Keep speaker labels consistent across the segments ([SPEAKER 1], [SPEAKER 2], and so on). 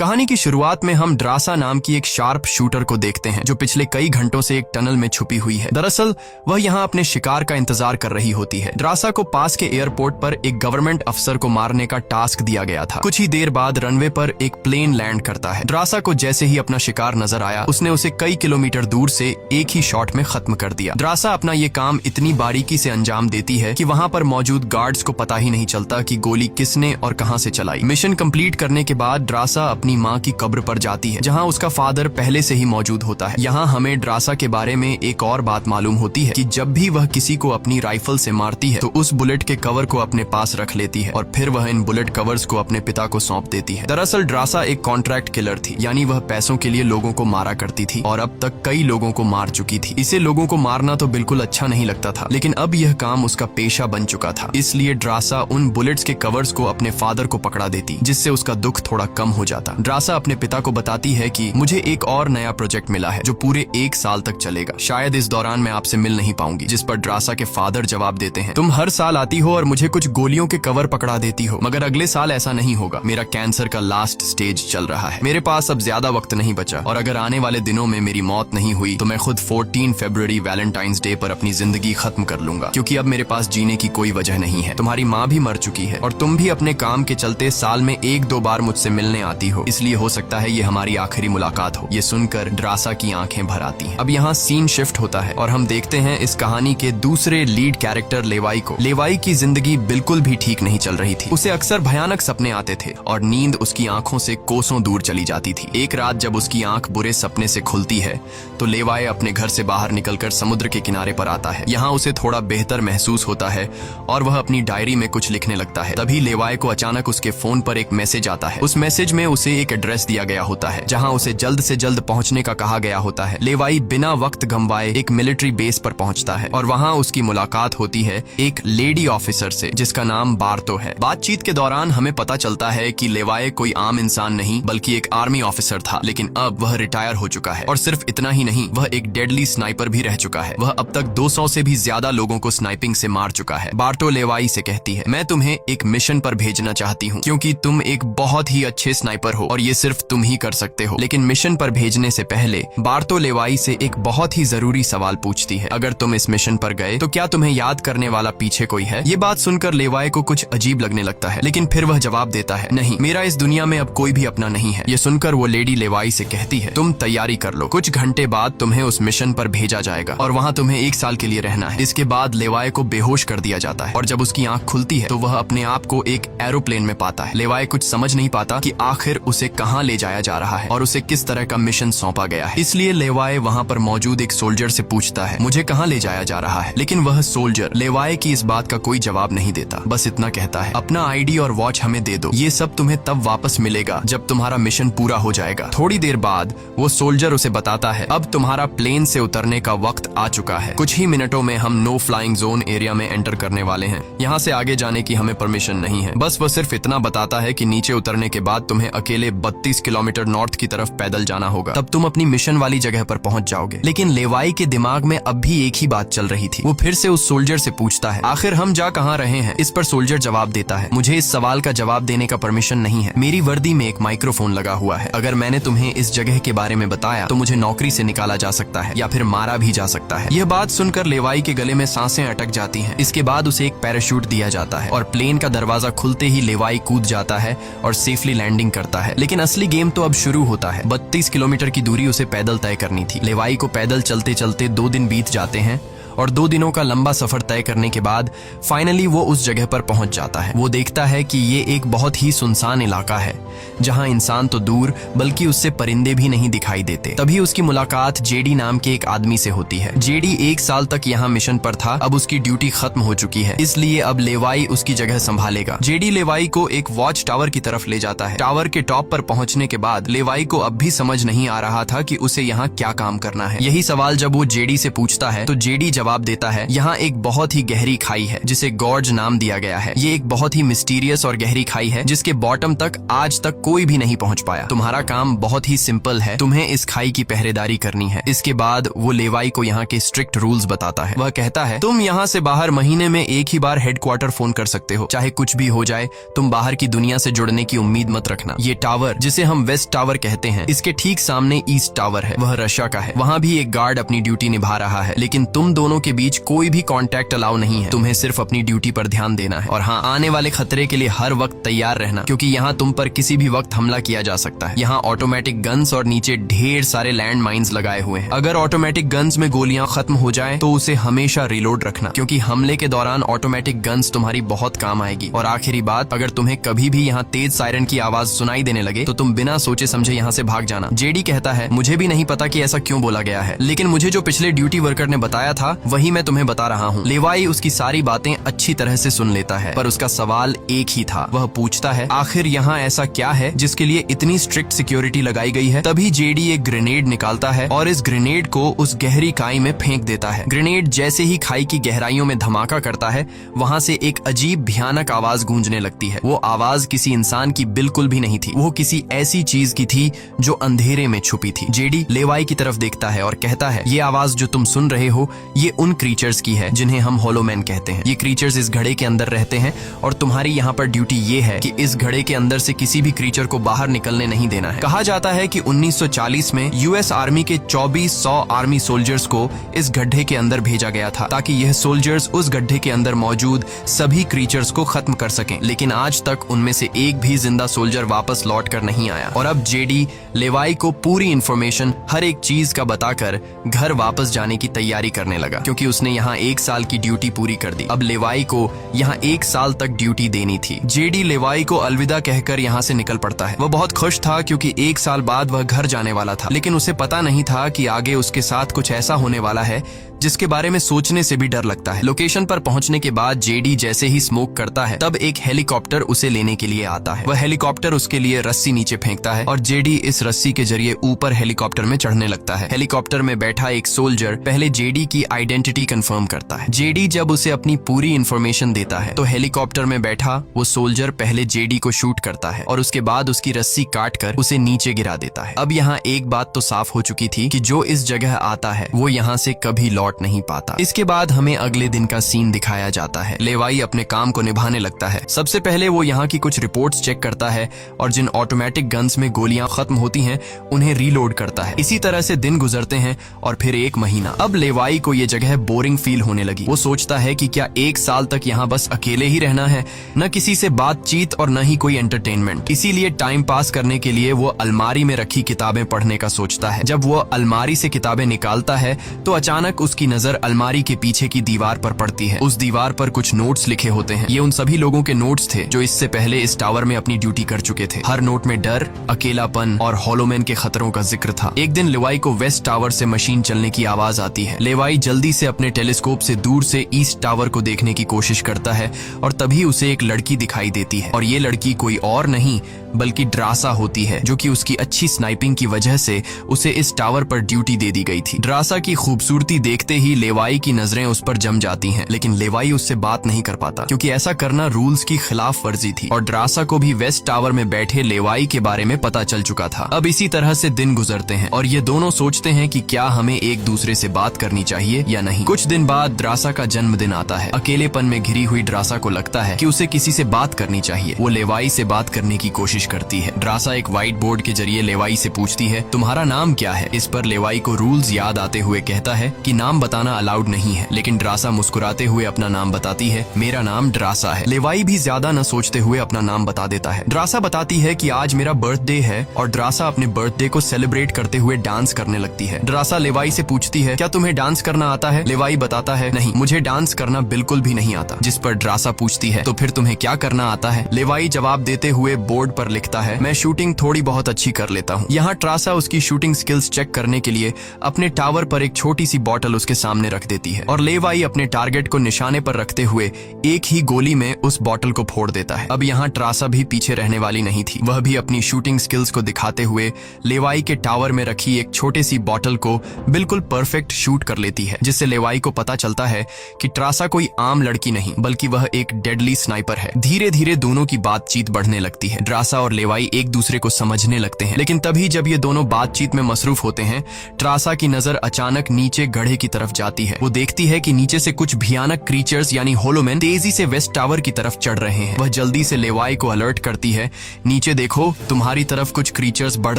[SPEAKER 1] कहानी की शुरुआत में हम ड्रासा नाम की एक शार्प शूटर को देखते हैं जो पिछले कई घंटों से एक टनल में छुपी हुई है। दरअसल वह यहाँ अपने शिकार का इंतजार कर रही होती है। ड्रासा को पास के एयरपोर्ट पर एक गवर्नमेंट अफसर को मारने का टास्क दिया गया था। कुछ ही देर बाद रनवे पर एक प्लेन लैंड करता है। ड्रासा को जैसे ही अपना शिकार नजर आया उसने उसे कई किलोमीटर दूर से एक ही शॉट में खत्म कर दिया। ड्रासा अपना ये काम इतनी बारीकी से अंजाम देती है कि वहाँ पर मौजूद गार्ड्स को पता ही नहीं चलता कि गोली किसने और कहाँ से चलाई। मिशन कंप्लीट करने के बाद ड्रासा अपनी माँ की कब्र पर जाती है जहाँ उसका फादर पहले से ही मौजूद होता है। यहाँ हमें ड्रासा के बारे में एक और बात मालूम होती है कि जब भी वह किसी को अपनी राइफल से मारती है तो उस बुलेट के कवर को अपने पास रख लेती है और फिर वह इन बुलेट कवर्स को अपने पिता को सौंप देती है। दरअसल ड्रासा एक कॉन्ट्रैक्ट किलर थी, यानी वह पैसों के लिए लोगों को मारा करती थी और अब तक कई लोगों को मार चुकी थी। इसे लोगों को मारना तो बिल्कुल अच्छा नहीं लगता था, लेकिन अब यह काम उसका पेशा बन चुका था। इसलिए ड्रासा उन बुलेट्स के कवर्स को अपने फादर को पकड़ा देती, जिससे उसका दुख थोड़ा कम हो जाता। ड्रासा अपने पिता को बताती है कि मुझे एक और नया प्रोजेक्ट मिला है जो पूरे 1 साल तक चलेगा। शायद इस दौरान मैं आपसे मिल नहीं पाऊंगी। जिस पर ड्रासा के फादर जवाब देते हैं, तुम हर साल आती हो और मुझे कुछ गोलियों के कवर पकड़ा देती हो, मगर अगले साल ऐसा नहीं होगा। मेरा कैंसर का लास्ट स्टेज चल रहा है, मेरे पास अब ज्यादा वक्त नहीं बचा और अगर आने वाले दिनों में मेरी मौत नहीं हुई तो मैं खुद 14 फरवरी वैलेंटाइंस डे पर अपनी जिंदगी खत्म कर लूंगा, क्योंकि अब मेरे पास जीने की कोई वजह नहीं है। तुम्हारी माँ भी मर चुकी है और तुम भी अपने काम के चलते साल में 1-2 बार मुझसे मिलने आती हो, इसलिए हो सकता है ये हमारी आखिरी मुलाकात हो। ये सुनकर ड्रासा की आंखें भर आती हैं। अब यहाँ सीन शिफ्ट होता है और हम देखते हैं इस कहानी के दूसरे लीड कैरेक्टर लेवाई को। लेवाई की जिंदगी बिल्कुल भी ठीक नहीं चल रही थी। उसे अक्सर भयानक सपने आते थे और नींद उसकी आंखों से कोसों दूर चली जाती थी। एक रात जब उसकी आंख बुरे सपने से खुलती है तो लेवाई अपने घर से बाहर निकलकर समुद्र के किनारे पर आता है। यहाँ उसे थोड़ा बेहतर महसूस होता है और वह अपनी डायरी में कुछ लिखने लगता है। तभी लेवाई को अचानक उसके फोन पर एक मैसेज आता है। उस मैसेज में उसे एक एड्रेस दिया गया होता है जहाँ उसे जल्द से जल्द पहुंचने का कहा गया होता है। लेवाई बिना वक्त गंवाए एक मिलिट्री बेस पर पहुंचता है और वहां उसकी मुलाकात होती है एक लेडी ऑफिसर से जिसका नाम बार्तो है। बातचीत के दौरान हमें पता चलता है कि लेवाई कोई आम इंसान नहीं बल्कि एक आर्मी ऑफिसर था, लेकिन अब वह रिटायर हो चुका है और सिर्फ इतना ही नहीं, वह एक डेडली स्नाइपर भी रह चुका है। वह अब तक 200 से भी ज्यादा लोगों को स्नाइपिंग से मार चुका है। बार्तो लेवाई से कहती है, मैं तुम्हें एक मिशन पर भेजना चाहती हूँ क्योंकि तुम एक बहुत ही अच्छे स्नाइपर हो और ये सिर्फ तुम ही कर सकते हो। लेकिन मिशन पर भेजने से पहले बार्तो लेवाई से एक बहुत ही जरूरी सवाल पूछती है, अगर तुम इस मिशन पर गए तो क्या तुम्हें याद करने वाला पीछे कोई है? ये बात सुनकर लेवाई को कुछ अजीब लगने लगता है, लेकिन फिर वह जवाब देता है, नहीं, मेरा इस दुनिया में अब कोई भी अपना नहीं है। ये सुनकर वो लेडी लेवाई से कहती है, तुम तैयारी कर लो, कुछ घंटे बाद तुम्हें उस मिशन पर भेजा जाएगा और वहाँ तुम्हें 1 साल के लिए रहना है। इसके बाद लेवाई को बेहोश कर दिया जाता है और जब उसकी आंख खुलती है तो वह अपने आप को एक एरोप्लेन में पाता है। लेवाई कुछ समझ नहीं पाता कि आखिर उसे कहाँ ले जाया जा रहा है और उसे किस तरह का मिशन सौंपा गया है। इसलिए लेवाई वहाँ पर मौजूद एक सोल्जर से पूछता है, मुझे कहाँ ले जाया जा रहा है? लेकिन वह सोल्जर लेवाई की इस बात का कोई जवाब नहीं देता, बस इतना कहता है, अपना आईडी और वॉच हमें दे दो, ये सब तुम्हें तब वापस मिलेगा जब तुम्हारा मिशन पूरा हो जाएगा। थोड़ी देर बाद वो सोल्जर उसे बताता है, अब तुम्हारा प्लेन से उतरने का वक्त आ चुका है। कुछ ही मिनटों में हम नो फ्लाइंग जोन एरिया में एंटर करने वाले हैं। यहाँ से आगे जाने की हमें परमिशन नहीं है। बस वह सिर्फ इतना बताता है कि नीचे उतरने के बाद तुम्हें अकेले 32 किलोमीटर नॉर्थ की तरफ पैदल जाना होगा, तब तुम अपनी मिशन वाली जगह पर पहुंच जाओगे। लेकिन लेवाई के दिमाग में अब भी एक ही बात चल रही थी। वो फिर से उस सोल्जर से पूछता है, आखिर हम जा कहाँ रहे हैं? इस पर सोल्जर जवाब देता है, मुझे इस सवाल का जवाब देने का परमिशन नहीं है। मेरी वर्दी में एक माइक्रोफोन लगा हुआ है। अगर मैंने तुम्हें इस जगह के बारे में बताया तो मुझे नौकरी से निकाला जा सकता है या फिर मारा भी जा सकता है। यह बात सुनकर लेवाई के गले में सांसें अटक जाती हैं। इसके बाद उसे एक पैराशूट दिया जाता है और प्लेन का दरवाजा खुलते ही लेवाई कूद जाता है और सेफली लैंडिंग करता है। लेकिन असली गेम तो अब शुरू होता है। 32 किलोमीटर की दूरी उसे पैदल तय करनी थी। लेवाई को पैदल चलते चलते 2 दिन बीत जाते हैं और 2 दिनों का लंबा सफर तय करने के बाद फाइनली वो उस जगह पर पहुंच जाता है। वो देखता है कि ये एक बहुत ही सुनसान इलाका है जहां इंसान तो दूर बल्कि उससे परिंदे भी नहीं दिखाई देते। तभी उसकी मुलाकात जेडी नाम के एक आदमी से होती है। जेडी 1 साल तक यहाँ मिशन पर था, अब उसकी ड्यूटी खत्म हो चुकी है, इसलिए अब लेवाई उसकी जगह संभालेगा। जेडी लेवाई को एक वॉच टावर की तरफ ले जाता है। टावर के टॉप पर पहुंचने के बाद लेवाई को अब भी समझ नहीं आ रहा था कि उसे यहाँ क्या काम करना है। यही सवाल जब वो जेडी से पूछता है तो जेडी जवाब देता है, यहाँ एक बहुत ही गहरी खाई है जिसे गॉर्ज नाम दिया गया है। ये एक बहुत ही मिस्टीरियस और गहरी खाई है जिसके बॉटम तक आज तक कोई भी नहीं पहुंच पाया। तुम्हारा काम बहुत ही सिंपल है, तुम्हें इस खाई की पहरेदारी करनी है। इसके बाद वो लेवाई को यहाँ के स्ट्रिक्ट रूल्स बताता है। वह कहता है, तुम यहाँ से बाहर महीने में एक ही बार हेडक्वार्टर फोन कर सकते हो, चाहे कुछ भी हो जाए। तुम बाहर की दुनिया से जुड़ने की उम्मीद मत रखना। ये टावर, जिसे हम वेस्ट टावर कहते हैं, इसके ठीक सामने ईस्ट टावर है, वह रशिया का है। वहाँ भी एक गार्ड अपनी ड्यूटी निभा रहा है, लेकिन तुम दोनों के बीच कोई भी कांटेक्ट अलाउ नहीं है। तुम्हें सिर्फ अपनी ड्यूटी पर ध्यान देना है। और हाँ, आने वाले खतरे के लिए हर वक्त तैयार रहना, क्योंकि यहाँ तुम पर किसी भी वक्त हमला किया जा सकता है। यहाँ ऑटोमेटिक गन्स और नीचे ढेर सारे लैंड माइन्स लगाए हुए हैं। अगर ऑटोमेटिक गन्स में गोलियां खत्म हो जाए तो उसे हमेशा रिलोड रखना, क्योंकि हमले के दौरान ऑटोमेटिक गन्स तुम्हारी बहुत काम आएगी। और आखिरी बात, अगर तुम्हें कभी भी यहाँ तेज सायरन की आवाज सुनाई देने लगे तो तुम बिना सोचे समझे यहाँ से भाग जाना। जेडी कहता है, मुझे भी नहीं पता कि ऐसा क्यों बोला गया है, लेकिन मुझे जो पिछले ड्यूटी वर्कर ने बताया था वही मैं तुम्हें बता रहा हूँ। लेवाई उसकी सारी बातें अच्छी तरह से सुन लेता है, पर उसका सवाल एक ही था। वह पूछता है, आखिर यहाँ ऐसा क्या है जिसके लिए इतनी स्ट्रिक्ट सिक्योरिटी लगाई गई है? तभी जेडी एक ग्रेनेड निकालता है और इस ग्रेनेड को उस गहरी खाई में फेंक देता है। ग्रेनेड जैसे ही खाई की गहराइयों में धमाका करता है, वहाँ से एक अजीब भयानक आवाज गूंजने लगती है। वो आवाज किसी इंसान की बिल्कुल भी नहीं थी, वो किसी ऐसी चीज की थी जो अंधेरे में छुपी थी। जेडी लेवाई की तरफ देखता है और कहता है, ये आवाज जो तुम सुन रहे हो ये उन क्रीचर्स की है जिन्हें हम होलोमैन कहते हैं। ये क्रीचर्स इस घड़े के अंदर रहते हैं और तुम्हारी यहाँ पर ड्यूटी ये है कि इस घड़े के अंदर से किसी भी क्रीचर को बाहर निकलने नहीं देना है। कहा जाता है कि 1940 में यूएस आर्मी के 2400 आर्मी सोल्जर्स को इस गड्ढे के अंदर भेजा गया था ताकि यह सोल्जर्स उस गड्ढे के अंदर मौजूद सभी क्रीचर्स को खत्म कर सकें, लेकिन आज तक उनमें से एक भी जिंदा सोल्जर वापस लौट कर नहीं आया। और अब जेडी लेवाई को पूरी इंफॉर्मेशन हर एक चीज का बताकर घर वापस जाने की तैयारी करने लगा, क्योंकि उसने यहाँ 1 साल की ड्यूटी पूरी कर दी। अब लेवाई को यहाँ 1 साल तक ड्यूटी देनी थी। जेडी लेवाई को अलविदा कहकर यहाँ से निकल पड़ता है। वह बहुत खुश था क्योंकि 1 साल बाद वह घर जाने वाला था, लेकिन उसे पता नहीं था कि आगे उसके साथ कुछ ऐसा होने वाला है जिसके बारे में सोचने से भी डर लगता है। लोकेशन पर पहुंचने के बाद जेडी जैसे ही स्मोक करता है, तब एक हेलीकॉप्टर उसे लेने के लिए आता है। वह हेलीकॉप्टर उसके लिए रस्सी नीचे फेंकता है और जेडी इस रस्सी के जरिए ऊपर हेलीकॉप्टर में चढ़ने लगता है। हेलीकॉप्टर में बैठा एक सोल्जर पहले जेडी की आइडेंटिटी कंफर्म करता है। जेडी जब उसे अपनी पूरी इंफॉर्मेशन देता है तो हेलीकॉप्टर में बैठा वो सोल्जर पहले जेडी को शूट करता है और उसके बाद उसकी रस्सी काट कर उसे नीचे गिरा देता है। अब यहाँ एक बात तो साफ हो चुकी थी कि जो इस जगह आता है वो यहाँ से कभी लौट नहीं पाता। इसके बाद हमें अगले दिन का सीन दिखाया जाता है। लेवाई अपने काम को निभाने लगता है। सबसे पहले वो यहाँ की कुछ रिपोर्ट्स चेक करता है और जिन ऑटोमेटिक गन्स में गोलियां खत्म होती हैं उन्हें रीलोड करता है। इसी तरह से दिन गुजरते हैं और फिर 1 महीना। अब लेवाई को ये जगह बोरिंग फील होने लगी। वो सोचता है कि क्या 1 साल तक यहाँ बस अकेले ही रहना है, न किसी से बातचीत और न ही कोई एंटरटेनमेंट। इसीलिए टाइम पास करने के लिए वो अलमारी में रखी किताबें पढ़ने का सोचता है। जब वो अलमारी से किताबें निकालता है तो अचानक उसकी नजर अलमारी के पीछे की दीवार पर पड़ती है। उस दीवार पर कुछ नोट्स लिखे होते हैं। ये उन सभी लोगों के नोट्स थे जो इससे पहले इस टावर में अपनी ड्यूटी कर चुके थे। हर नोट में डर, अकेलापन और होलोमैन के खतरों का जिक्र था। एक दिन लेवाई को वेस्ट टावर से मशीन चलने की आवाज आती है। लेवाई जल्दी से अपने टेलीस्कोप से दूर से ईस्ट टावर को देखने की कोशिश करता है और तभी उसे एक लड़की दिखाई देती है और ये लड़की कोई और नहीं बल्कि ड्रासा होती है, जो कि उसकी अच्छी स्नाइपिंग की वजह से उसे इस टावर पर ड्यूटी दे दी गई थी। ड्रासा की खूबसूरती देखते ही लेवाई की नजरें उस पर जम जाती हैं, लेकिन लेवाई उससे बात नहीं कर पाता क्योंकि ऐसा करना रूल्स की खिलाफ वर्जी थी और ड्रासा को भी वेस्ट टावर में बैठे लेवाई के बारे में पता चल चुका था। अब इसी तरह से दिन गुजरते हैं और ये दोनों सोचते हैं कि क्या हमें एक दूसरे से बात करनी चाहिए या नहीं। कुछ दिन बाद ड्रासा का जन्मदिन आता है। अकेलेपन में घिरी हुई ड्रासा को लगता है कि उसे किसी से बात करनी चाहिए। वो लेवाई से बात करने की कोशिश करती है। ड्रासा एक व्हाइट बोर्ड के जरिए लेवाई से पूछती है, तुम्हारा नाम क्या है? इस पर लेवाई को रूल्स याद आते हुए कहता है कि नाम बताना अलाउड नहीं है, लेकिन ड्रासा मुस्कुराते हुए अपना नाम बताती है, मेरा नाम ड्रासा है। लेवाई भी ज्यादा न सोचते हुए अपना नाम बता देता है। ड्रासा बताती है कि आज मेरा बर्थडे है और ड्रासा अपने बर्थडे को सेलिब्रेट करते हुए डांस करने लगती है। ड्रासा लेवाई से पूछती है, क्या तुम्हें डांस करना आता है? लेवाई बताता है, नहीं, मुझे डांस करना बिल्कुल भी नहीं आता। जिस पर ड्रासा पूछती है, तो फिर तुम्हें क्या करना आता है? लेवाई जवाब देते हुए बोर्ड पर लिखता है, मैं शूटिंग थोड़ी बहुत अच्छी कर लेता हूँ। यहाँ ट्रासा उसकी शूटिंग स्किल्स चेक करने के लिए अपने टावर पर एक छोटी सी बॉटल उसके सामने रख देती है और लेवाई अपने टारगेट को निशाने पर रखते हुए एक ही गोली में उस बॉटल को फोड़ देता है। अब यहाँ ट्रासा भी पीछे रहने वाली नहीं थी। वह भी अपनी शूटिंग स्किल्स को दिखाते हुए लेवाई के टावर में रखी एक छोटी सी बॉटल को बिल्कुल परफेक्ट शूट कर लेती है, जिससे लेवाई को पता चलता है कि ट्रासा कोई आम लड़की नहीं बल्कि वह एक डेडली स्नाइपर है। धीरे धीरे दोनों की बातचीत बढ़ने लगती है। ट्रासा और लेवाई एक दूसरे को समझने लगते हैं, लेकिन तभी जब ये दोनों बातचीत में मसरूफ होते हैं, ट्रासा की नजर अचानक नीचे गड्ढे की तरफ जाती है। वो देखती है कि नीचे से कुछ भयानक क्रीचर्स यानी होलोमैन तेजी से वेस्ट टावर की तरफ चढ़ रहे हैं। वह जल्दी से लेवाई को अलर्ट करती है, नीचे देखो, तुम्हारी तरफ कुछ क्रीचर्स बढ़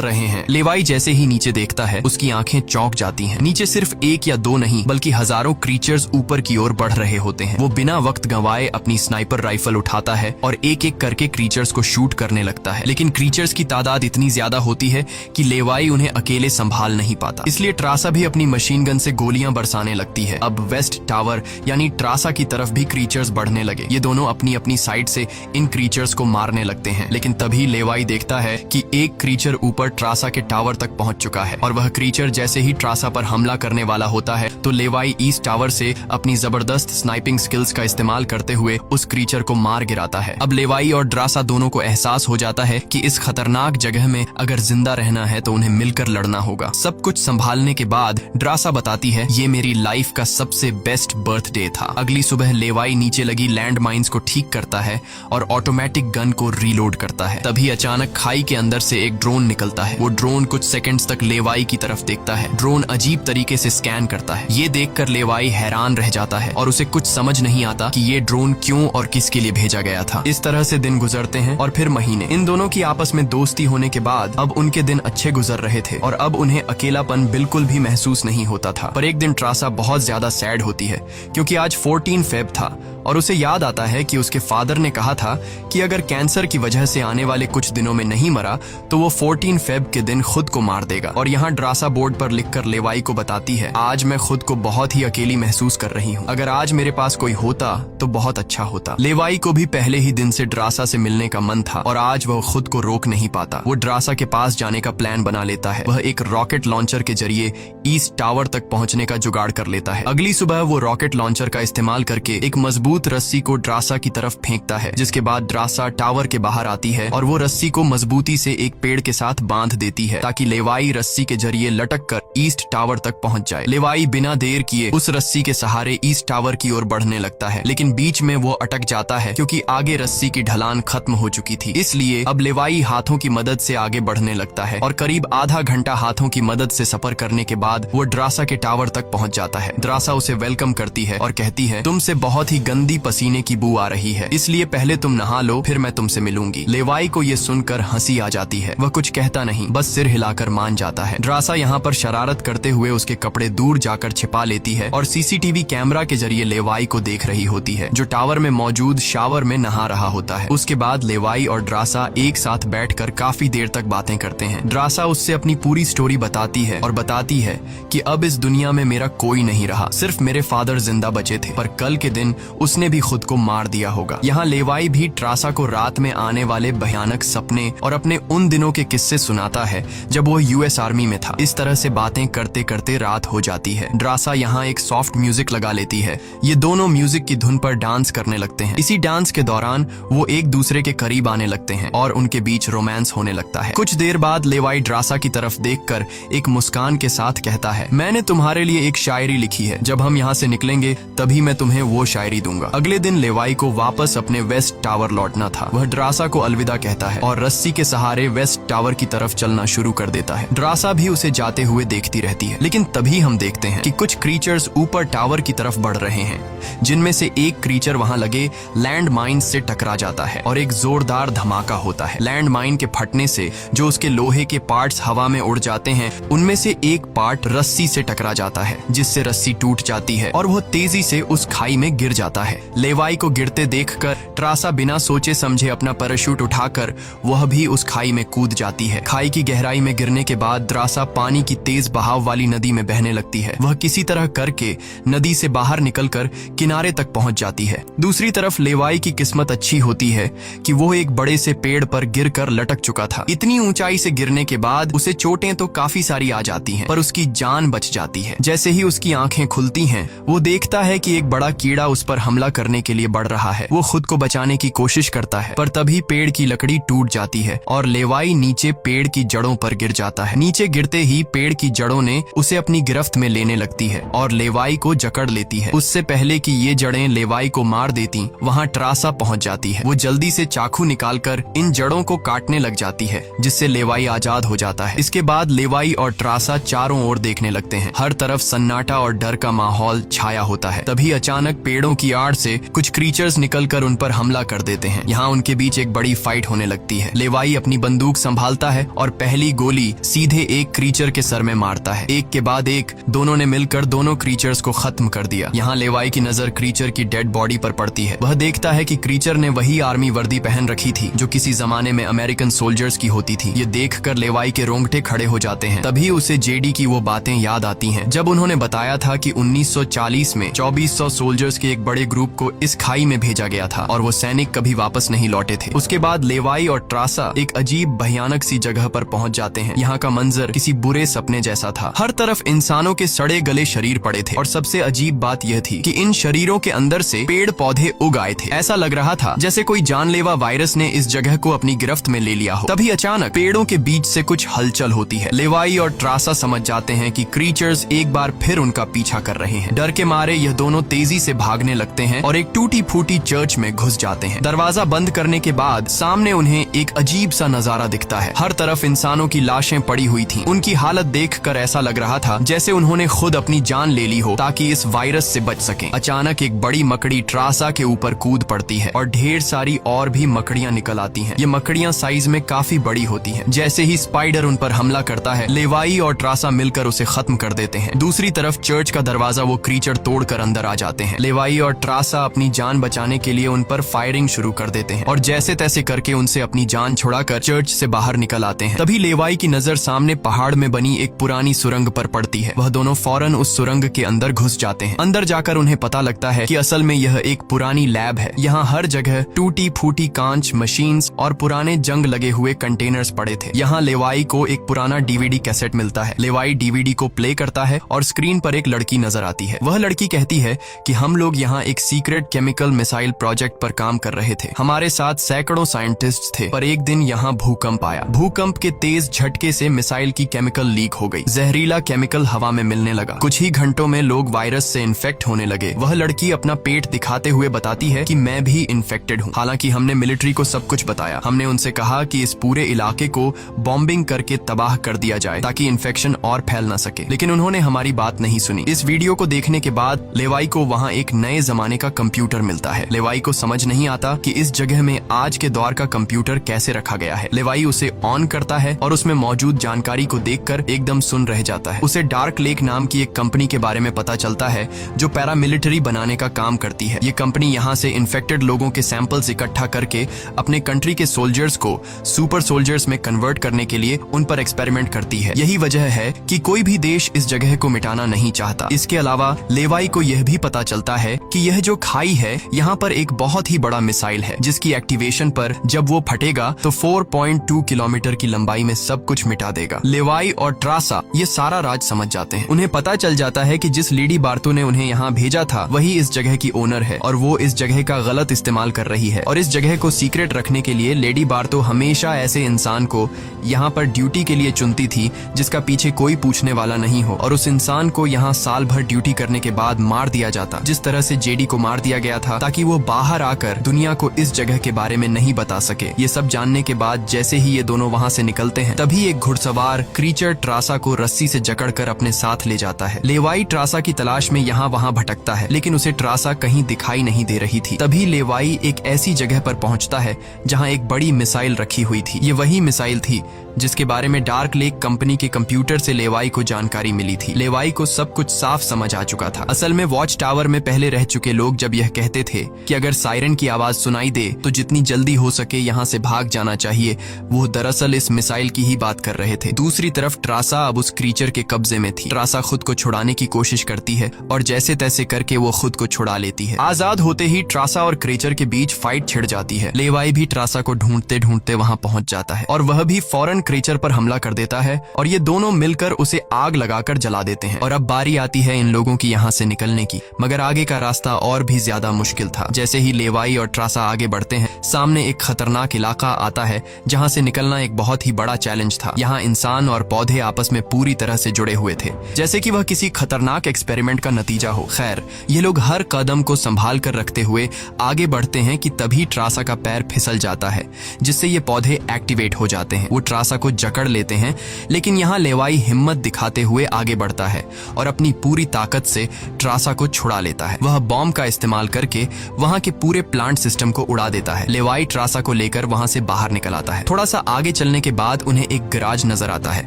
[SPEAKER 1] रहे हैं। लेवाई जैसे ही नीचे देखता है, उसकी आंखें चौंक जाती हैं। नीचे सिर्फ एक या दो नहीं बल्कि हजारों क्रीचर्स ऊपर की ओर बढ़ रहे होते हैं। वो बिना वक्त गंवाए अपनी स्नाइपर राइफल उठाता है और एक एक करके क्रीचर्स को शूट करने लगता है, लेकिन क्रीचर्स की तादाद इतनी ज्यादा होती है कि लेवाई उन्हें अकेले संभाल नहीं पाता। इसलिए ट्रासा भी अपनी मशीन गन से गोलियां बरसाने लगती है। अब वेस्ट टावर यानी ट्रासा की तरफ भी क्रीचर्स बढ़ने लगे। ये दोनों अपनी अपनी साइड से इन क्रीचर्स को मारने लगते हैं, लेकिन तभी लेवाई देखता है कि एक क्रीचर ऊपर ट्रासा के टावर तक पहुंच चुका है और वह क्रीचर जैसे ही ट्रासा पर हमला करने वाला होता है तो लेवाई ईस्ट टावर से अपनी जबरदस्त स्नाइपिंग स्किल्स का इस्तेमाल करते हुए उस क्रीचर को मार गिराता है। अब लेवाई और ट्रासा दोनों को एहसास हो जाता है कि इस खतरनाक जगह में अगर जिंदा रहना है तो उन्हें मिलकर लड़ना होगा। सब कुछ संभालने के बाद ट्रासा बताती है, ये मेरी लाइफ का सबसे बेस्ट बर्थडे था। अगली सुबह लेवाई नीचे लगी लैंड माइंस को ठीक करता है और ऑटोमेटिक गन को रीलोड करता है। तभी अचानक खाई के अंदर से एक ड्रोन निकलता है। वो ड्रोन कुछ सेकंड्स तक लेवाई की तरफ देखता है। ड्रोन अजीब तरीके से स्कैन करता है। ये देखकर लेवाई हैरान रह जाता है और उसे कुछ समझ नहीं आता कि ये ड्रोन क्यों और किसके लिए भेजा गया था। इस तरह से दिन गुजरते हैं और फिर महीने। इन दोनों की आपस में दोस्ती होने के बाद अब उनके दिन अच्छे गुजर रहे थे और अब उन्हें अकेलापन बिल्कुल भी महसूस नहीं होता था। पर एक दिन ट्रासा बहुत ज्यादा सैड होती है क्योंकि आज 14 फेब था और उसे याद आता है कि उसके फादर ने कहा था कि अगर कैंसर की वजह से आने वाले कुछ दिनों में नहीं मरा तो वो 14 फेब के दिन खुद को मार देगा। और यहाँ ट्रासा बोर्ड पर लिखकर लेवाई को बताती है, आज मैं खुद को बहुत ही अकेली महसूस कर रही हूँ। अगर आज मेरे पास कोई होता तो बहुत अच्छा होता। लेवाई को भी पहले ही दिन से ट्रासा से मिलने का मन था और आज वह खुद को रोक नहीं पाता। वो ट्रासा के पास जाने का प्लान बना लेता है। वह एक रॉकेट लॉन्चर के जरिए ईस्ट टावर तक पहुंचने का जुगाड़ कर लेता है। अगली सुबह वो रॉकेट लॉन्चर का इस्तेमाल करके एक मजबूत रस्सी को ट्रासा की तरफ फेंकता है, जिसके बाद ट्रासा टावर के बाहर आती है और वो रस्सी को मजबूती से एक पेड़ के साथ बांध देती है ताकि लेवाई रस्सी के जरिए लटक कर ईस्ट टावर तक पहुंच जाए। लेवाई बिना देर किए उस रस्सी के सहारे ईस्ट टावर की ओर बढ़ने लगता है, लेकिन बीच में वो अटक जाता है क्योंकि आगे रस्सी की ढलान खत्म हो चुकी थी। इसलिए अब लेवाई हाथों की मदद से आगे बढ़ने लगता है और करीब आधा घंटा हाथों की मदद से सफर करने के बाद वो ट्रासा के टावर तक पहुंच जाता है। ट्रासा उसे वेलकम करती है और कहती है, तुमसे बहुत ही गंदी पसीने की बू आ रही है, इसलिए पहले तुम नहा लो, फिर मैं तुमसे मिलूंगी। लेवाई को ये सुनकर हंसी आ जाती है। वह कुछ कहता नहीं, बस सिर हिलाकर मान जाता है। ट्रासा यहाँ पर शरारत करते हुए उसके कपड़े दूर जाकर छिपा लेती है और सीसीटीवी कैमरा के जरिए लेवाई को देख रही होती है, जो टावर में मौजूद शावर में नहा रहा होता है। उसके बाद लेवाई और ट्रासा एक साथ बैठकर काफी देर तक बातें करते हैं। ट्रासा उससे अपनी पूरी स्टोरी बताती है और बताती है कि अब इस दुनिया में मेरा कोई नहीं रहा, सिर्फ मेरे फादर जिंदा बचे थे, पर कल के दिन उसने भी खुद को मार दिया होगा। यहाँ लेवाई भी ट्रासा को रात में आने वाले भयानक सपने और अपने उन दिनों के किस्से सुनाता है जब वो यूएस आर्मी में था। इस तरह से बातें करते करते रात हो जाती है। ट्रासा यहाँ एक सॉफ्ट म्यूजिक लगा लेती है। ये दोनों म्यूजिक की धुन पर डांस करने लगते हैं। इसी डांस के दौरान वो एक दूसरे के करीब आने लगते हैं और उनके बीच रोमांस होने लगता है। कुछ देर बाद लेवाई ट्रासा की तरफ देखकर एक मुस्कान के साथ कहता है, मैंने तुम्हारे लिए एक शायरी लिखी है, जब हम यहाँ से निकलेंगे तभी मैं तुम्हें वो शायरी दूंगा। अगले दिन लेवाई को वापस अपने वेस्ट टावर लौटना था। वह ट्रासा को अलविदा कहता है और रस्सी के सहारे वेस्ट टावर की तरफ चलना शुरू कर देता है। ट्रासा भी उसे जाते हुए देखती रहती है, लेकिन तभी हम देखते हैं कि कुछ क्रीचर्स ऊपर टावर की तरफ बढ़ रहे हैं, जिनमें से एक क्रीचर वहां लगे लैंड माइन से टकरा जाता है और एक जोरदार धमाका होता है। लैंड माइन के फटने से जो उसके लोहे के पार्ट्स हवा में उड़ जाते हैं, उनमें से एक पार्ट रस्सी से टकरा जाता है, जिससे रस्सी टूट जाती है और वह तेजी से उस खाई में गिर जाता है। है। लेवाई को गिरते देखकर ट्रासा बिना सोचे समझे अपना पैराशूट उठाकर वह भी उस खाई में कूद जाती है। खाई की गहराई में गिरने के बाद द्रासा पानी की तेज बहाव वाली नदी में बहने लगती है। वह किसी तरह करके नदी से बाहर निकलकर किनारे तक पहुंच जाती है। दूसरी तरफ लेवाई की किस्मत अच्छी होती है कि वो एक बड़े से पेड़ पर गिरकर लटक चुका था। इतनी ऊंचाई से गिरने के बाद उसे चोटें तो काफी सारी आ जाती हैं, पर उसकी जान बच जाती है। जैसे ही उसकी आंखें खुलती हैं, वो देखता है कि एक बड़ा कीड़ा उस पर हमला करने के लिए बढ़ रहा है। वो खुद को बचाने की कोशिश करता है, पर तभी पेड़ की लकड़ी टूट जाती है और लेवाई नीचे पेड़ की जड़ों पर गिर जाता है। नीचे गिरते ही पेड़ की जड़ों ने उसे अपनी गिरफ्त में लेने लगती है और लेवाई को जकड़ लेती है। उससे पहले कि ये जड़ें लेवाई को मार देती, वहाँ ट्रासा पहुंच जाती है। वो जल्दी से चाकू निकालकर इन जड़ों को काटने लग जाती है, जिससे लेवाई आजाद हो जाता है। इसके बाद लेवाई और ट्रासा चारों ओर देखने लगते हैं। हर तरफ सन्नाटा और डर का माहौल छाया होता है। तभी अचानक पेड़ों की आड़ से कुछ क्रीचर्स निकलकर उन पर हमला कर देते हैं। यहाँ उनके बीच एक बड़ी फाइट होने लगती है। लेवाई अपनी बंदूक संभालता है और पहली गोली सीधे एक क्रीचर के सर में मारता है। एक के बाद एक दोनों ने मिलकर दोनों क्रीचर्स को खत्म कर दिया। यहाँ लेवाई की नजर क्रीचर की डेड बॉडी पर पड़ती है। वह देखता है कि क्रीचर ने वही आर्मी वर्दी पहन रखी थी जो किसी जमाने में अमेरिकन सोल्जर्स की होती थी। ये देखकर लेवाई के रोंगटे खड़े हो जाते हैं। तभी उसे जेडी की वो बातें याद आती हैं जब उन्होंने बताया था कि 1940 में 2400 सोल्जर्स के एक बड़े ग्रुप को इस खाई में भेजा गया था और वो सैनिक कभी वापस नहीं लौटे थे। उसके बाद लेवाई और ट्रासा एक अजीब भयानक सी जगह पर पहुंच जाते हैं। यहाँ का मंजर किसी बुरे सपने जैसा था। हर तरफ इंसानों के सड़े गले शरीर पड़े थे और सबसे अजीब बात यह थी कि इन शरीरों के अंदर से पेड़ पौधे उग आए थे। ऐसा लग रहा था जैसे कोई जानलेवा वायरस ने इस जगह को अपनी गिरफ्त में ले लिया हो। तभी अचानक पेड़ों के बीच से कुछ हलचल होती है। लेवाई और ट्रासा समझ जाते हैं कि क्रीचर्स एक बार फिर उनका पीछा कर रहे हैं। डर के मारे यह दोनों तेजी से भागने लगते हैं और एक टूटी फूटी चर्च में घुस जाते हैं। दरवाजा बंद करने के बाद सामने उन्हें एक अजीब सा नजारा दिखता है। हर तरफ इंसानों की लाशें पड़ी हुई थीं। उनकी हालत देखकर ऐसा लग रहा था जैसे उन्होंने खुद अपनी जान ले ली हो ताकि इस वायरस से बच सकें। अचानक एक बड़ी मकड़ी ट्रासा के ऊपर कूद पड़ती है और ढेर सारी और भी मकड़ियां निकल आती हैं। ये मकड़ियां साइज में काफी बड़ी होती हैं। जैसे ही स्पाइडर उन पर हमला करता है, लेवाई और ट्रासा मिलकर उसे खत्म कर देते हैं। दूसरी तरफ चर्च का दरवाजा वो क्रीचर तोड़कर अंदर आ जाते हैं। लेवाई और ट्रासा अपनी जान बचाने के लिए उन पर फायरिंग शुरू कर देते हैं और जैसे तैसे करके उनसे अपनी जान छुड़ाकर चर्च से बाहर निकल आते हैं। तभी लेवाई की नजर सामने पहाड़ में बनी एक पुरानी सुरंग पर पड़ती है। वह दोनों फौरन उस सुरंग के अंदर घुस जाते हैं। अंदर जाकर उन्हें पता लगता है कि असल में यह एक पुरानी लैब है। यहाँ हर जगह टूटी फूटी कांच, मशीन्स और पुराने जंग लगे हुए कंटेनर्स पड़े थे। यहाँ लेवाई को एक पुराना डीवीडी कैसेट मिलता है। लेवाई डीवीडी को प्ले करता है और स्क्रीन पर एक लड़की नजर आती है। वह लड़की कहती है कि हम लोग यहाँ एक सीक्रेट केमिकल मिसाइल प्रोजेक्ट पर काम कर रहे थे। हमारे साथ सैकड़ों साइंटिस्ट थे, पर एक दिन यहाँ भूकंप आया। भूकंप के तेज झटके से मिसाइल की केमिकल लीक हो गई। जहरीला केमिकल हवा में मिलने लगा। कुछ ही घंटों में लोग वायरस से इन्फेक्ट होने लगे। वह लड़की अपना पेट दिखाते हुए बताती है कि मैं भी इन्फेक्टेड हूँ। हालांकि हमने मिलिट्री को सब कुछ बताया। हमने उनसे कहा कि इस पूरे इलाके को बॉम्बिंग करके तबाह कर दिया जाए ताकि इन्फेक्शन और फैल न सके, लेकिन उन्होंने हमारी बात नहीं सुनी। इस वीडियो को देखने के बाद लेवाई को वहाँ एक नए जमाने का कंप्यूटर मिलता है। लेवाई को समझ नहीं आता कि इस जगह में आज के दौर का कंप्यूटर कैसे रखा गया है। लेवाई उसे ऑन करता है और उसमें मौजूद जानकारी को देखकर एकदम सुन रह जाता है। उसे डार्क लेक नाम की एक कंपनी के बारे में पता चलता है जो पैरामिलिट्री बनाने का काम करती है। ये कंपनी यहाँ से इन्फेक्टेड लोगों के सैंपल्स इकट्ठा करके अपने कंट्री के सोल्जर्स को सुपर सोल्जर्स में कन्वर्ट करने के लिए उन पर एक्सपेरिमेंट करती है। यही वजह है कि कोई भी देश इस जगह को मिटाना नहीं चाहता। इसके अलावा लेवाई को यह भी पता चलता है कि यह जो खाई है, यहाँ पर एक बहुत ही बड़ा मिसाइल है जिसकी एक्टिवेशन पर जब वो फटेगा तो 4.2 किलोमीटर की लंबाई में सब कुछ मिटा देगा। लेवाई और ट्रासा ये सारा राज समझ जाते हैं। उन्हें पता चल जाता है कि जिस लेडी बार्तो ने उन्हें यहाँ भेजा था वही इस जगह की ओनर है और वो इस जगह का गलत इस्तेमाल कर रही है। और इस जगह को सीक्रेट रखने के लिए लेडी बार्तो हमेशा ऐसे इंसान को यहाँ पर ड्यूटी के लिए चुनती थी जिसका पीछे कोई पूछने वाला नहीं हो, और उस इंसान को यहाँ साल भर ड्यूटी करने के बाद मार दिया जाता, जिस तरह से जेडी को मार दिया गया था ताकि वो बाहर आकर दुनिया को इस जगह के बारे में नहीं बता सके। ये सब जानने के बाद जैसे ही ये दोनों वहाँ से निकलते हैं, तभी एक घुड़सवार क्रीचर ट्रासा को रस्सी से जकड़कर अपने साथ ले जाता है। लेवाई ट्रासा की तलाश में यहाँ वहाँ भटकता है, लेकिन उसे ट्रासा कहीं दिखाई नहीं दे रही थी। तभी लेवाई एक ऐसी जगह पर पहुँचता है जहाँ एक बड़ी मिसाइल रखी हुई थी। ये वही मिसाइल थी जिसके बारे में डार्क लेक कंपनी के कंप्यूटर से लेवाई को जानकारी मिली थी। लेवाई को सब कुछ साफ समझ आ चुका था। असल में वॉच टावर में पहले रह चुके लोग जब यह कहते थे कि अगर सायरन की आवाज सुनाई दे तो जितनी जल्दी हो सके यहाँ से भाग जाना चाहिए, वो दरअसल इस मिसाइल की ही बात कर रहे थे। दूसरी तरफ ट्रासा अब उस क्रीचर के कब्जे में थी। ट्रासा खुद को छुड़ाने की कोशिश करती है और जैसे तैसे करके वो खुद को छुड़ा लेती है। आजाद होते ही ट्रासा और क्रीचर के बीच फाइट छिड़ जाती है। लेवाई भी ट्रासा को ढूंढते ढूंढते वहां पहुंच जाता है और वह भी फौरन क्रीचर पर हमला कर देता है और ये दोनों मिलकर उसे आग लगाकर जला देते हैं। और अब बारी आती है इन लोगों की यहाँ से निकलने की, मगर आगे का रास्ता और भी ज्यादा मुश्किल था। जैसे ही लेवाई और ट्रासा आगे बढ़ते हैं, सामने एक खतरनाक इलाका आता है जहाँ से निकलना एक बहुत ही बड़ा चैलेंज था। यहाँ इंसान और पौधे आपस में पूरी तरह से जुड़े हुए थे, जैसे कि वह किसी खतरनाक एक्सपेरिमेंट का नतीजा हो। खैर, ये लोग हर कदम को संभाल कर रखते हुए आगे बढ़ते हैं कि तभी ट्रासा का पैर फिसल जाता है, जिससे ये पौधे एक्टिवेट हो जाते हैं। वो ट्रासा को जकड़ लेते हैं, लेकिन यहाँ लेवाई हिम्मत दिखाते हुए आगे बढ़ता है और अपनी पूरी ताकत से ट्रासा को छुड़ा लेता है। वह बॉम्ब का इस्तेमाल करके वहां के पूरे प्लांट सिस्टम को उड़ा देता है। लेवाई ट्रासा को लेकर वहां से बाहर निकल आता है। थोड़ा सा आगे चलने के बाद उन्हें एक गैराज नजर आता है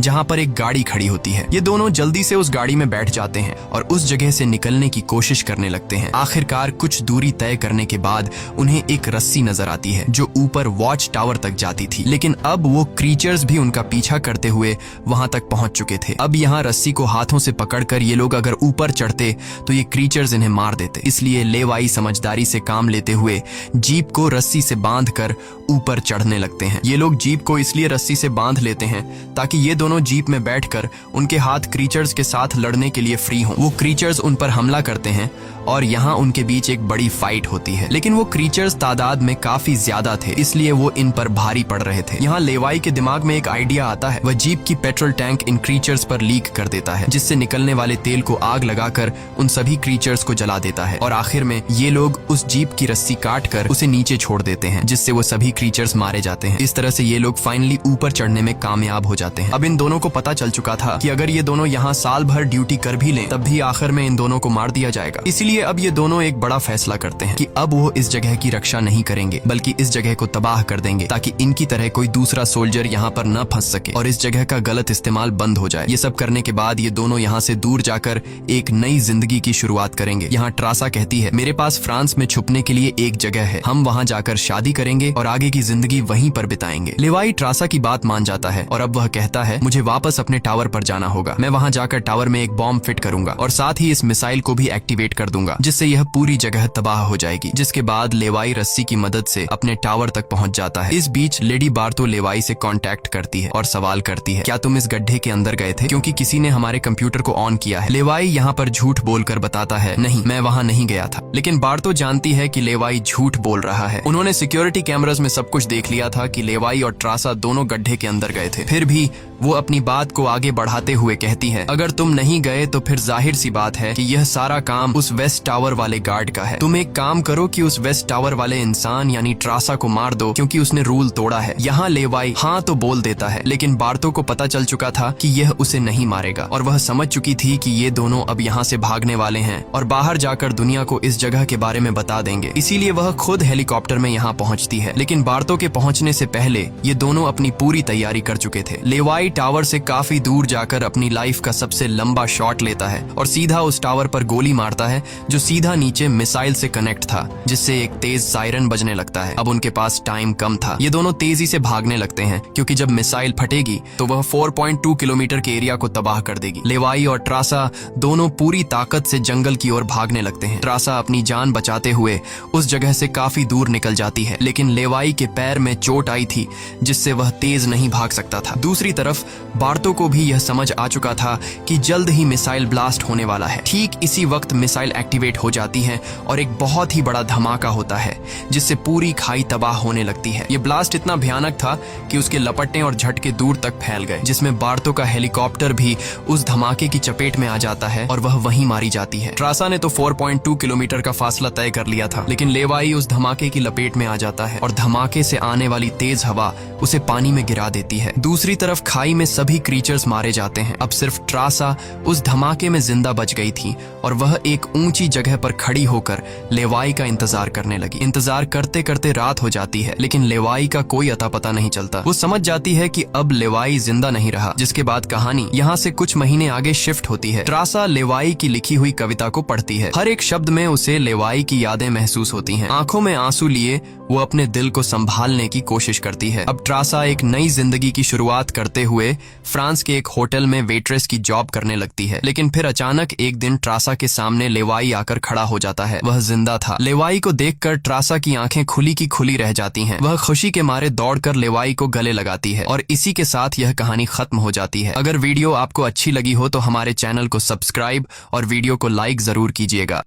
[SPEAKER 1] जहां पर एक गाड़ी खड़ी होती है। ये दोनों जल्दी से उस गाड़ी में बैठ जाते हैं और उस जगह से निकलने की कोशिश करने लगते हैं। आखिरकार कुछ दूरी तय करने के बाद उन्हें एक रस्सी नजर आती है जो ऊपर वॉच टावर तक जाती थी, लेकिन अब वो क्रीचर्स भी उनका पीछा करते हुए वहां तक पहुंच चुके थे। अब यहाँ रस्सी को हाथों से पकड़कर ये लोग अगर ऊपर चढ़ते तो ये क्रीचर्स इन्हें मार देते। इसलिए लेवाई समझदारी से काम लेते हुए जीप को रस्सी से बांधकर ऊपर चढ़ने लगते हैं। ये लोग जीप को इसलिए रस्सी से बांध लेते हैं ताकि ये दोनों जीप में बैठकर उनके हाथ क्रीचर्स के साथ लड़ने के लिए फ्री हों। वो क्रीचर्स उन पर हमला करते हैं और यहाँ उनके बीच एक बड़ी फाइट होती है, लेकिन वो क्रीचर्स तादाद में काफी ज्यादा थे, इसलिए वो इन पर भारी पड़ रहे थे। यहाँ लेवाई के दिमाग में एक आइडिया आता है। वह जीप की पेट्रोल टैंक इन क्रीचर्स पर लीक कर देता है, जिससे निकलने वाले तेल को आग लगाकर उन सभी क्रीचर्स को जला देता है और आखिर में ये लोग उस जीप की रस्सी काट कर उसे नीचे छोड़ देते हैं, जिससे वो सभी क्रीचर्स मारे जाते हैं। इस तरह से ये लोग फाइनली ऊपर चढ़ने में कामयाब हो जाते हैं। अब इन दोनों को पता चल चुका था कि अगर ये दोनों यहाँ साल भर ड्यूटी कर भी लें तब भी आखिर में इन दोनों को मार दिया जाएगा। इसलिए अब ये दोनों एक बड़ा फैसला करते हैं कि अब वो इस जगह की रक्षा नहीं करेंगे बल्कि इस जगह को तबाह कर देंगे, ताकि इनकी तरह कोई दूसरा सोल्जर यहाँ पर न फंस सके और इस जगह का गलत इस्तेमाल बंद हो जाए। ये सब करने के बाद ये दोनों यहाँ से दूर जाकर एक नई जिंदगी की शुरुआत करेंगे। यहाँ ट्रासा कहती है, मेरे पास फ्रांस में छुपने के लिए एक जगह है, हम वहाँ जाकर शादी करेंगे और आगे की जिंदगी वहीं पर बिताएंगे। लेवाई ट्रासा की बात मान जाता है और अब वह कहता है, मुझे वापस अपने टावर पर जाना होगा। मैं वहाँ जाकर टावर में एक बॉम्ब फिट करूंगा और साथ ही इस मिसाइल को भी एक्टिवेट कर दूंगा, जिससे यह पूरी जगह तबाह हो जाएगी। जिसके बाद लेवाई रस्सी की मदद से अपने टावर तक पहुंच जाता है। इस बीच लेडी बार्तो लेवाई से कांटेक्ट करती है और सवाल करती है, क्या तुम इस गड्ढे के अंदर गए थे, क्योंकि किसी ने हमारे कंप्यूटर को ऑन किया है। लेवाई यहाँ पर झूठ बोलकर बताता है, नहीं, मैं वहाँ नहीं गया था। लेकिन बार्तो जानती है कि लेवाई झूठ बोल रहा है। उन्होंने सिक्योरिटी कैमरास में सब कुछ देख लिया था कि लेवाई और ट्रासा दोनों गड्ढे के अंदर गए थे। फिर भी वो अपनी बात को आगे बढ़ाते हुए कहती है, अगर तुम नहीं गए तो फिर जाहिर सी बात है कि यह सारा काम उस वेस्ट टावर वाले गार्ड का है। तुम एक काम करो कि उस वेस्ट टावर वाले इंसान यानी ट्रासा को मार दो, क्योंकि उसने रूल तोड़ा है। यहाँ लेवाई हाँ तो बोल देता है, लेकिन बार्तो को पता चल चुका था कि यह उसे नहीं मारेगा और वह समझ चुकी थी कि ये दोनों अब यहाँ से भागने वाले हैं और बाहर जाकर दुनिया को इस जगह के बारे में बता देंगे। इसीलिए वह खुद हेलीकॉप्टर में यहाँ पहुँचती है। लेकिन बार्तो के पहुँचने से पहले ये दोनों अपनी पूरी तैयारी कर चुके थे। लेवाई टावर से काफी दूर जाकर अपनी लाइफ का सबसे लंबा शॉट लेता है और सीधा उस टावर पर गोली मारता है जो सीधा नीचे मिसाइल से कनेक्ट था, जिससे एक तेज सायरन बजने लगता है। अब उनके पास टाइम कम था। ये दोनों तेजी से भागने लगते हैं क्योंकि जब मिसाइल फटेगी तो वह 4.2 किलोमीटर के एरिया को तबाह कर देगी। लेवाई और ट्रासा दोनों पूरी ताकत से जंगल की ओर भागने लगते हैं। ट्रासा अपनी जान बचाते हुए उस जगह से काफी दूर निकल जाती है, लेकिन लेवाई के पैर में चोट आई थी जिससे वह तेज नहीं भाग सकता था। दूसरी तरफ बार्तो को भी यह समझ आ चुका था कि जल्द ही मिसाइल ब्लास्ट होने वाला है। ठीक इसी वक्त मिसाइल एक्टिवेट हो जाती है और एक बहुत ही बड़ा धमाका होता है जिससे पूरी खाई तबाह होने लगती है। ये ब्लास्ट इतना भयानक था कि उसके लपटने और झटके दूर तक फैल गए, जिसमें बार्तो का हेलीकॉप्टर भी उस धमाके की चपेट में आ जाता है और वह वहीं मारी जाती है। ट्रासा ने तो 4.2 किलोमीटर का फासला तय कर लिया था, लेकिन लेवाई उस धमाके की लपेट में आ जाता है और धमाका धमाके से आने वाली तेज हवा उसे पानी में गिरा देती है। दूसरी तरफ खाई में सभी क्रीचर्स मारे जाते हैं। अब सिर्फ ट्रासा उस धमाके में जिंदा बच गई थी और वह एक ऊंची जगह पर खड़ी होकर लेवाई का इंतजार करने लगी। इंतजार करते करते रात हो जाती है, लेकिन लेवाई का कोई अता पता नहीं चलता। वो समझ जाती है कि अब लेवाई जिंदा नहीं रहा, जिसके बाद कहानी यहाँ से कुछ महीने आगे शिफ्ट होती है। ट्रासा लेवाई की लिखी हुई कविता को पढ़ती है। हर एक शब्द में उसे लेवाई की यादें महसूस होती हैं। आंखों में आंसू लिए वो अपने दिल को संभालने की कोशिश करती है। अब ट्रासा एक नई जिंदगी की शुरुआत करते हुए फ्रांस के एक होटल में वेट्रेस की जॉब करने लगती है। लेकिन फिर अचानक एक दिन ट्रासा के सामने लेवाई आकर खड़ा हो जाता है। वह जिंदा था। लेवाई को देखकर ट्रासा की आंखें खुली की खुली रह जाती हैं। वह खुशी के मारे दौड़कर लेवाई को गले लगाती है और इसी के साथ यह कहानी खत्म हो जाती है। अगर वीडियो आपको अच्छी लगी हो तो हमारे चैनल को सब्सक्राइब और वीडियो को लाइक जरूर कीजिएगा।